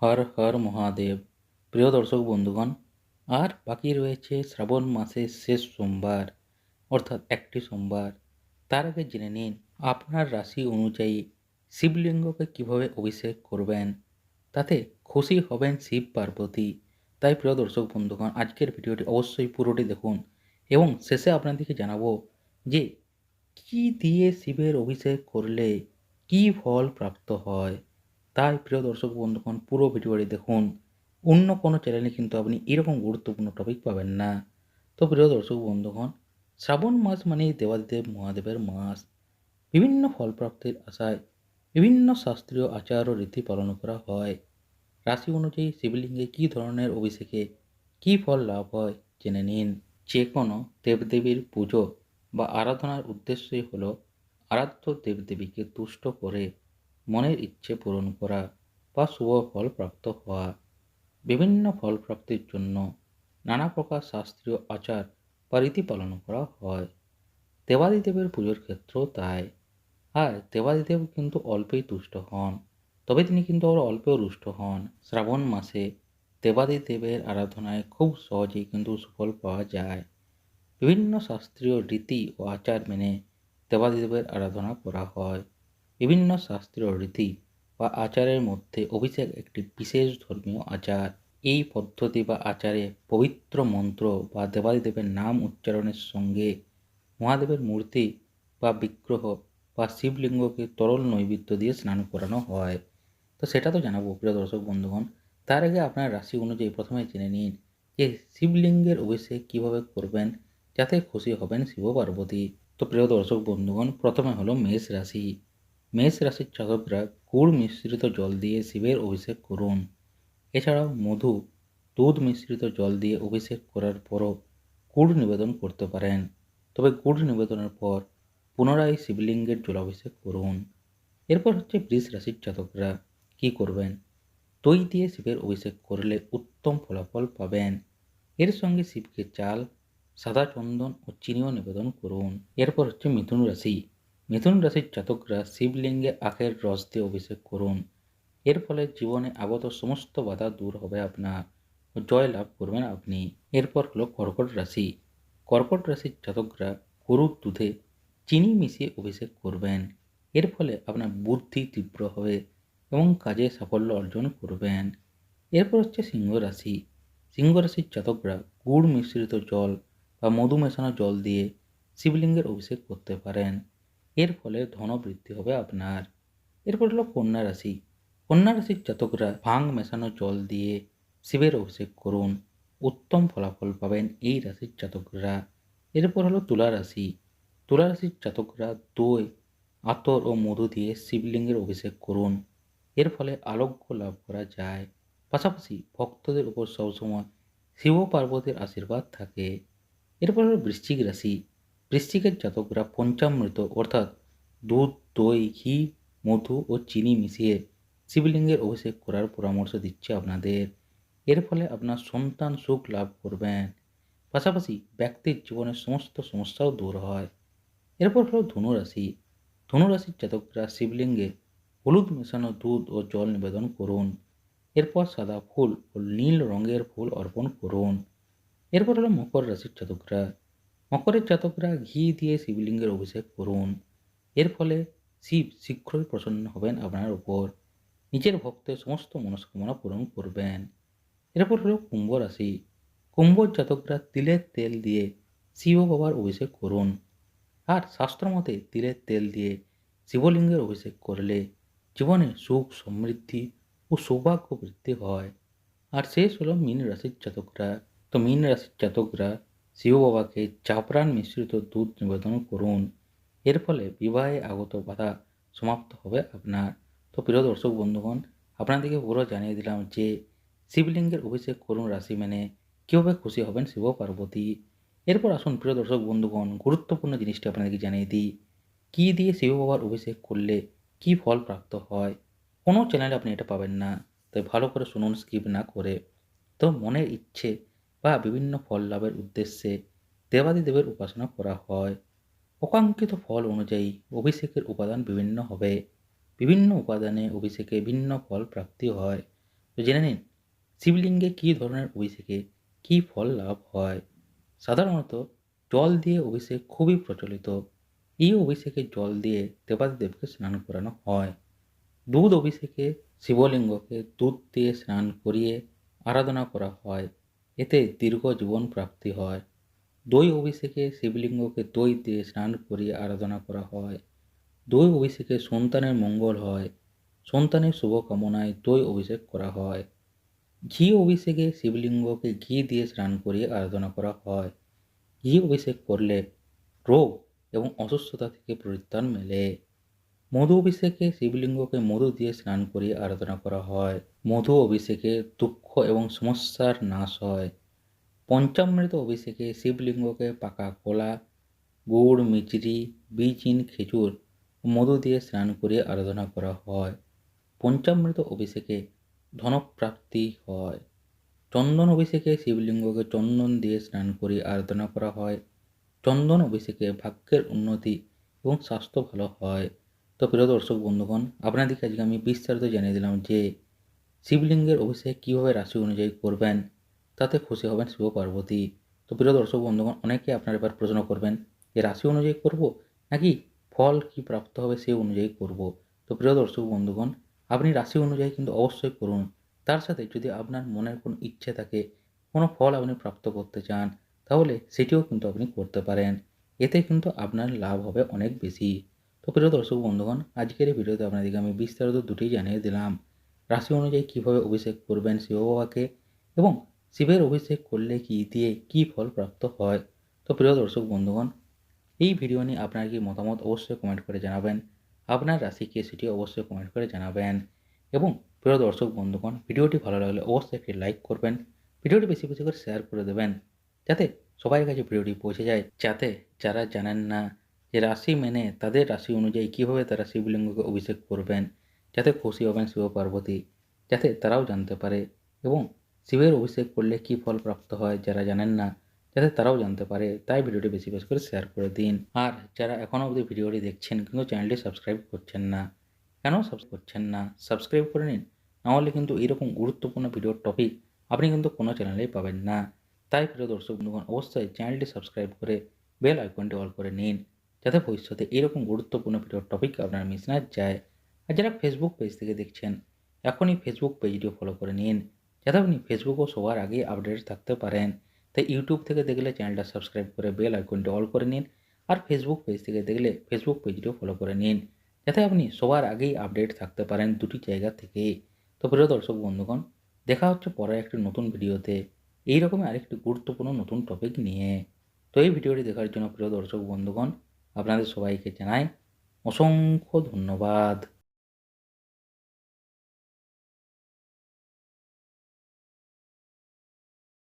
হর হর মহাদেব। প্রিয় দর্শক বন্ধুগণ, আর বাকি রয়েছে শ্রাবণ মাসের শেষ সোমবার, অর্থাৎ একটি সোমবার। তার আগে জেনে নিন আপনার রাশি অনুযায়ী শিবলিঙ্গকে কিভাবে অভিষেক করবেন, তাতে খুশি হবেন শিব পার্বতী। তাই প্রিয় দর্শক বন্ধুগণ, আজকের ভিডিওটি অবশ্যই পুরোটি দেখুন এবং শেষে আপনাদেরকে জানাবো যে কি দিয়ে শিবের অভিষেক করলে কি ফল প্রাপ্ত হয়। তাই প্রিয় দর্শক বন্ধুগণ, পুরো ভিডিওটি দেখুন। অন্য কোনো চ্যানেলে কিন্তু আপনি এরকম গুরুত্বপূর্ণ টপিক পাবেন না। তো প্রিয় দর্শক বন্ধুগণ, শ্রাবণ মাস মানেই দেবাদিদেব মহাদেবের মাস। বিভিন্ন ফল প্রাপ্তির আশায় বিভিন্ন শাস্ত্রীয় আচার ও রীতি পালন করা হয়। রাশি অনুযায়ী শিবলিঙ্গে কী ধরনের অভিষেকে কী ফল লাভ হয় জেনে নিন। যে কোনো দেবদেবীর পুজো বা আরাধনার উদ্দেশ্যই হল আরাধ্য দেবদেবীকে তুষ্ট করে মনের ইচ্ছে পূরণ করা বা শুভ ফল প্রাপ্ত হওয়া। বিভিন্ন ফল প্রাপ্তির জন্য নানা প্রকার শাস্ত্রীয় আচার বা রীতি পালন করা হয়। দেবাদিদেবের পুজোর ক্ষেত্রেও তাই। আর দেবাদিদেব কিন্তু অল্পেই তুষ্ট হন, তবে তিনি কিন্তু আবার অল্পেও রুষ্ট হন। শ্রাবণ মাসে দেবাদিদেবের আরাধনায় খুব সহজেই কিন্তু সুফল পাওয়া যায়। বিভিন্ন শাস্ত্রীয় রীতি ও আচার মেনে দেবাদিদেবের আরাধনা করা হয়। বিভিন্ন শাস্ত্রীয় রীতি বা আচারের মধ্যে অভিষেক একটি বিশেষ ধর্মীয় আচার। এই পদ্ধতি বা আচারে পবিত্র মন্ত্র বা দেবাদিদেবের নাম উচ্চারণের সঙ্গে মহাদেবের মূর্তি বা বিগ্রহ বা শিবলিঙ্গকে তরল নৈবেদ্য দিয়ে স্নান করানো হয়। তো সেটা তো জানাবো প্রিয় দর্শক বন্ধুগণ। তার আগে আপনার রাশি অনুযায়ী প্রথমে জেনে নিন যে শিবলিঙ্গের অভিষেক কীভাবে করবেন যাতে খুশি হবেন শিব পার্বতী। তো প্রিয় দর্শক বন্ধুগণ, প্রথমে হলো মেষ রাশি। মেষ রাশির জাতকরা গুড় মিশ্রিত জল দিয়ে শিবের অভিষেক করুন। এছাড়াও মধু, দুধ মিশ্রিত জল দিয়ে অভিষেক করার পরও গুড় নিবেদন করতে পারেন। তবে গুড় নিবেদনের পর পুনরায় শিবলিঙ্গের জলাভিষেক করুন। এরপর হচ্ছে বৃষ রাশির জাতকরা কী করবেন। দই দিয়ে শিবের অভিষেক করলে উত্তম ফলাফল পাবেন। এর সঙ্গে শিবকে চাল, সাদা চন্দন ও চিনিও নিবেদন করুন। এরপর হচ্ছে মিথুন রাশি। মিথুন রাশির জাতকরা শিবলিঙ্গে আখের রস দিয়ে অভিষেক করুন। এর ফলে জীবনে আগত সমস্ত বাধা দূর হবে আপনার ও জয় লাভ করবেন আপনি। এরপর হলো কর্কট রাশি। কর্কট রাশির জাতকরা গরুর দুধে চিনি মিশিয়ে অভিষেক করবেন। এর ফলে আপনার বুদ্ধি তীব্র হবে এবং কাজে সাফল্য অর্জন করবেন। এরপর হচ্ছে সিংহ রাশি। সিংহ রাশির জাতকরা গুড় মিশ্রিত জল বা মধু মেশানো জল দিয়ে শিবলিঙ্গের অভিষেক করতে পারেন। এর ফলে ধনবৃদ্ধি হবে আপনার। এরপর হলো কন্যা রাশি। কন্যা রাশির জাতকরা ভাং মেশানো জল দিয়ে শিবের অভিষেক করুন। উত্তম ফলাফল পাবেন এই রাশির জাতকরা। এরপর হলো তুলা রাশি। তুলা রাশির জাতকরা দই, আতর ও মধু দিয়ে শিবলিঙ্গের অভিষেক করুন। এর ফলে আরোগ্য লাভ করা যায়। পাশাপাশি ভক্তদের উপর সবসময় শিব পার্বতীর আশীর্বাদ থাকে। এরপর হলো বৃশ্চিক রাশি। বৃশ্চিকের জাতকরা পঞ্চামৃত অর্থাৎ দুধ, দই, ঘি, মধু ও চিনি মিশিয়ে শিবলিঙ্গের অভিষেক করার পরামর্শ দিচ্ছে আপনাদের। এর ফলে আপনার সন্তান সুখ লাভ করবেন। পাশাপাশি ব্যক্তির জীবনের সমস্ত সমস্যাও দূর হয়। এরপর হলো ধনুরাশি। ধনুরাশির জাতকরা শিবলিঙ্গে হলুদ মেশানো দুধ ও জল নিবেদন করুন। এরপর সাদা ফুল ও নীল রঙের ফুল অর্পণ করুন। এরপর হলো মকর রাশির জাতকরা। মকরের জাতকরা ঘি দিয়ে শিবলিঙ্গের অভিষেক করুন। এর ফলে শিব শীঘ্রই প্রসন্ন হবেন আপনার উপর। নিজের ভক্তের সমস্ত মনস্কামনা পূরণ করবেন। এরপর হলো কুম্ভ রাশি। কুম্ভর জাতকরা তিলের তেল দিয়ে শিব বাবার অভিষেক করুন। আর শাস্ত্রমতে তিলের তেল দিয়ে শিবলিঙ্গের অভিষেক করলে জীবনে সুখ, সমৃদ্ধি ও সৌভাগ্য বৃদ্ধি হয়। আর শেষ হলো মীন রাশির জাতকরা। তো মীন রাশির জাতকরা শিব বাবাকে জাফরান মিশ্রিত দুধ নিবেদন করুন। এর ফলে বিবাহে আগত বাধা সমাপ্ত হবে আপনার। তো প্রিয় দর্শক বন্ধুগণ, আপনাদেরকে পুরো জানিয়ে দিলাম যে শিবলিঙ্গের অভিষেক করুন রাশি মেনে কীভাবে খুশি হবেন শিব পার্বতী। এরপর আসুন প্রিয় দর্শক বন্ধুগণ, গুরুত্বপূর্ণ জিনিসটি আপনাদেরকে জানিয়ে দিই। কী দিয়ে শিব বাবার অভিষেক করলে কী ফল প্রাপ্ত হয়। কোনো চ্যানেলে আপনি এটা পাবেন না, তাই ভালো করে শুনুন স্কিপ না করে। তো মনের ইচ্ছে বা বিভিন্ন ফল লাভের উদ্দেশ্যে দেবাদিদেবের উপাসনা করা হয়। অকাঙ্ক্ষিত ফল অনুযায়ী অভিষেকের উপাদান বিভিন্ন হবে। বিভিন্ন উপাদানে অভিষেকে ভিন্ন ফল প্রাপ্তি হয়। তো জেনে নিন শিবলিঙ্গে কী ধরনের অভিষেকে কী ফল লাভ হয়। সাধারণত জল দিয়ে অভিষেক খুবই প্রচলিত। এই অভিষেকে জল দিয়ে দেবাদিদেবকে স্নান করানো হয়। দুধ অভিষেকে শিবলিঙ্গকে দুধ দিয়ে স্নান করিয়ে আরাধনা করা হয়, এতে দীর্ঘ জীবন প্রাপ্তি হয়। দই অভিষেকে শিবলিঙ্গকে দই দিয়ে স্নান করিয়ে আরাধনা করা হয়। দই অভিষেকে সন্তানের মঙ্গল হয়, সন্তানের শুভ কামনায় দই অভিষেক করা হয়। ঘি অভিষেকে শিবলিঙ্গকে ঘি দিয়ে স্নান করিয়ে আরাধনা করা হয়। ঘি অভিষেক করলে রোগ এবং অসুস্থতা থেকে পরিত্রাণ মেলে। মধু অভিষেকে শিবলিঙ্গকে মধু দিয়ে স্নান করিয়ে আরাধনা করা হয়। মধু অভিষেকে দুঃখ এবং সমস্যার নাশ হয়। পঞ্চামৃত অভিষেকে শিবলিঙ্গকে পাকা কলা, গুড়, মিচড়ি, বীজহীন খেজুর ও মধু দিয়ে স্নান করিয়ে আরাধনা করা হয়। পঞ্চামৃত অভিষেকে ধনপ্রাপ্তি হয়। চন্দন অভিষেকে শিবলিঙ্গকে চন্দন দিয়ে স্নান করিয়ে আরাধনা করা হয়। চন্দন অভিষেকে ভাগ্যের উন্নতি এবং স্বাস্থ্য ভালো হয়। তো প্রিয় দর্শক বন্ধুগণ, আপনাদেরকে আজকে আমি বিস্তারিত জানিয়ে দিলাম যে শিবলিঙ্গের অভিষেক কীভাবে রাশি অনুযায়ী করবেন, তাতে খুশি হবেন শিব পার্বতী। তো প্রিয় দর্শক বন্ধুগণ, অনেকে আপনারা এবার প্রশ্ন করবেন যে রাশি অনুযায়ী করব নাকি ফল কী প্রাপ্ত হবে সেই অনুযায়ী করব। তো প্রিয় দর্শক বন্ধুগণ, আপনি রাশি অনুযায়ী কিন্তু অবশ্যই করুন। তার সাথে যদি আপনার মনের কোনো ইচ্ছে থাকে, কোনো ফল আপনি প্রাপ্ত করতে চান, তাহলে সেটিও কিন্তু আপনি করতে পারেন। এতে কিন্তু আপনার লাভ হবে অনেক বেশি। তো প্রিয় দর্শক বন্ধুগণ, আজকের এই ভিডিওতে আপনাদেরকে আমি বিস্তারিত দুটি জানিয়ে দিলাম। রাশি অনুযায়ী কীভাবে অভিষেক করবেন শিব বাবাকে এবং শিবের অভিষেক করলে কী দিয়ে কী ফল প্রাপ্ত হয়। তো প্রিয় দর্শক বন্ধুগণ, এই ভিডিও নিয়ে আপনার কি মতামত অবশ্যই কমেন্ট করে জানাবেন। আপনার রাশি কে সেটি অবশ্যই কমেন্ট করে জানাবেন। এবং প্রিয় দর্শক বন্ধুগণ, ভিডিওটি ভালো লাগলে অবশ্যই একটি লাইক করবেন। ভিডিওটি বেশি বেশি করে শেয়ার করে দেবেন, যাতে সবার কাছে ভিডিওটি পৌঁছে যায়, যাতে যারা জানেন না যে রাশি মেনে তাদের রাশি অনুযায়ী কীভাবে তারা শিবলিঙ্গকে অভিষেক করবেন, যাতে খুশি হবেন শিব পার্বতী, যাতে তারাও জানতে পারে এবং শিবের অভিষেক করলে কী ফল প্রাপ্ত হয় যারা জানেন না, যাতে তারাও জানতে পারে। তাই ভিডিওটি বেশি বেশি করে শেয়ার করে দিন। আর যারা এখনও অবধি ভিডিওটি দেখছেন কিন্তু চ্যানেলটি সাবস্ক্রাইব করছেন না, কেন সাবস্ক্রাইব করছেন না? সাবস্ক্রাইব করে নিন, নাহলে কিন্তু এইরকম গুরুত্বপূর্ণ ভিডিওর টপিক আপনি কিন্তু কোনো চ্যানেলেই পাবেন না। তাই প্রিয় দর্শক বন্ধুগণ, অবশ্যই চ্যানেলটি সাবস্ক্রাইব করে বেল আইকনটি অল করে নিন, যাতে ভবিষ্যতে এরকম গুরুত্বপূর্ণ ভিডিওর টপিক আপনার মিস না যায়। আর যারা ফেসবুক পেজ থেকে দেখছেন, এখনই ফেসবুক পেজটিও ফলো করে নিন, যাতে আপনি ফেসবুকেও সবার আগে আপডেট থাকতে পারেন। তাই ইউটিউব থেকে দেখলে চ্যানেলটা সাবস্ক্রাইব করে বেল আইকনটি অল করে নিন, আর ফেসবুক পেজ থেকে দেখলে ফেসবুক পেজটিও ফলো করে নিন, যাতে আপনি সবার আগেই আপডেট থাকতে পারেন দুটি জায়গা থেকে। তো প্রিয় দর্শক বন্ধুগণ, দেখা হচ্ছে পরে একটি নতুন ভিডিওতে এইরকমই আরেকটি গুরুত্বপূর্ণ নতুন টপিক নিয়ে। তো এই ভিডিওটি দেখার জন্য প্রিয় দর্শক বন্ধুগণ, আপনাদের সবাইকে জানাই অসংখ্য ধন্যবাদ।